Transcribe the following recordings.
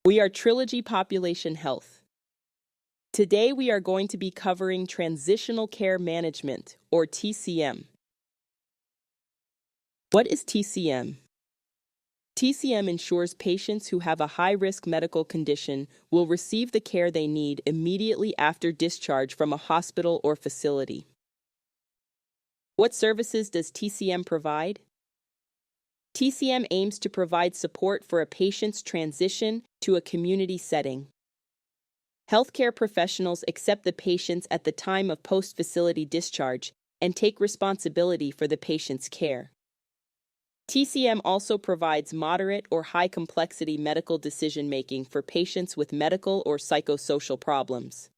We are Trilogy Population Health. Today we are going to be covering Transitional Care Management, or TCM. What is TCM? TCM ensures patients who have a high-risk medical condition will receive the care they need immediately after discharge from a hospital or facility. What services does TCM provide? TCM aims to provide support for a patient's transition to a community setting. Healthcare professionals accept the patients at the time of post-facility discharge and take responsibility for the patient's care. TCM also provides moderate or high-complexity medical decision-making for patients with medical or psychosocial problems.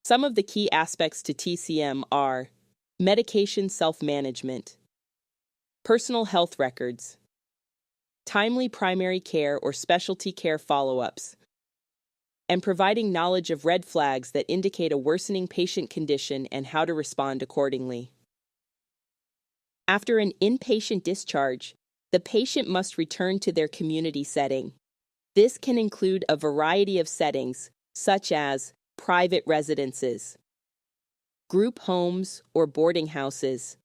Some of the key aspects to TCM are medication self-management, personal health records, timely primary care or specialty care follow-ups, and providing knowledge of red flags that indicate a worsening patient condition and how to respond accordingly. After an inpatient discharge, the patient must return to their community setting. This can include a variety of settings, such as private residences, group homes or boarding houses,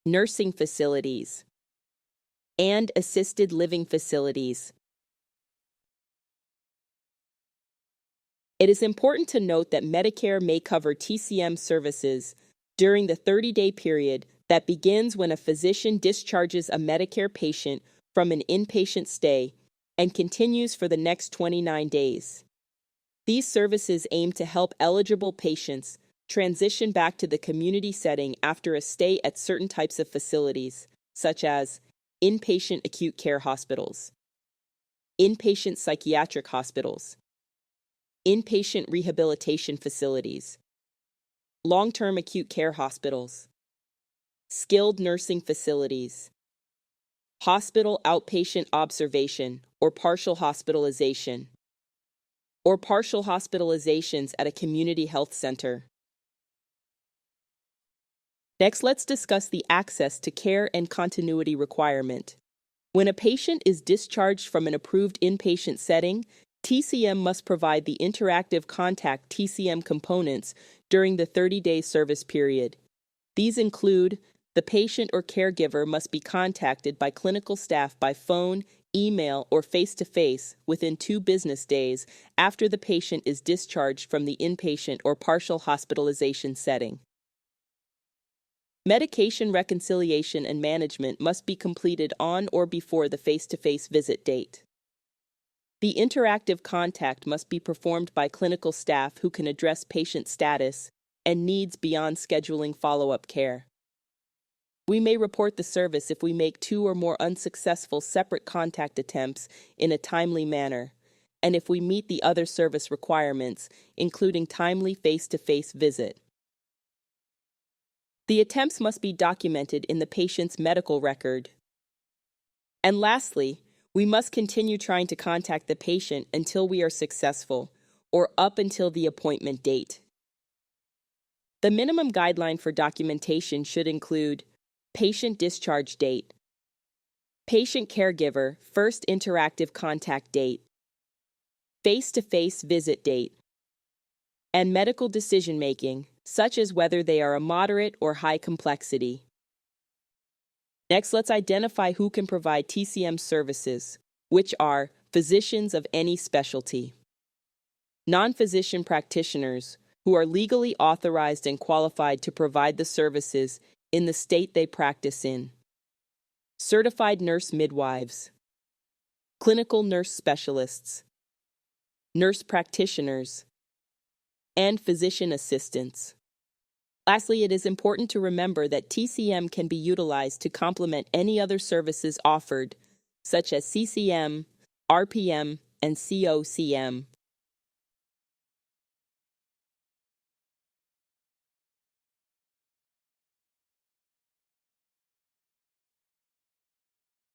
nursing facilities, and assisted living facilities. It is important to note that Medicare may cover TCM services during the 30-day period that begins when a physician discharges a Medicare patient from an inpatient stay and continues for the next 29 days. These services aim to help eligible patients transition back to the community setting after a stay at certain types of facilities, such as inpatient acute care hospitals, inpatient psychiatric hospitals, inpatient rehabilitation facilities, long-term acute care hospitals, skilled nursing facilities, hospital outpatient observation or partial hospitalization, or partial hospitalizations at a community health center. Next, let's discuss the access to care and continuity requirement. When a patient is discharged from an approved inpatient setting, TCM must provide the interactive contact TCM components during the 30-day service period. These include the patient or caregiver must be contacted by clinical staff by phone, email, or face-to-face within 2 business days after the patient is discharged from the inpatient or partial hospitalization setting. Medication reconciliation and management must be completed on or before the face-to-face visit date. The interactive contact must be performed by clinical staff who can address patient status and needs beyond scheduling follow-up care. We may report the service if we make 2 or more unsuccessful separate contact attempts in a timely manner, and if we meet the other service requirements, including timely face-to-face visit. The attempts must be documented in the patient's medical record. And lastly, we must continue trying to contact the patient until we are successful, or up until the appointment date. The minimum guideline for documentation should include patient discharge date, patient caregiver first interactive contact date, face-to-face visit date, and medical decision-making, such as whether they are a moderate or high complexity. Next, let's identify who can provide TCM services, which are physicians of any specialty, non-physician practitioners who are legally authorized and qualified to provide the services in the state they practice in, certified nurse midwives, clinical nurse specialists, nurse practitioners, and physician assistants. Lastly, it is important to remember that TCM can be utilized to complement any other services offered, such as CCM, RPM, and COCM,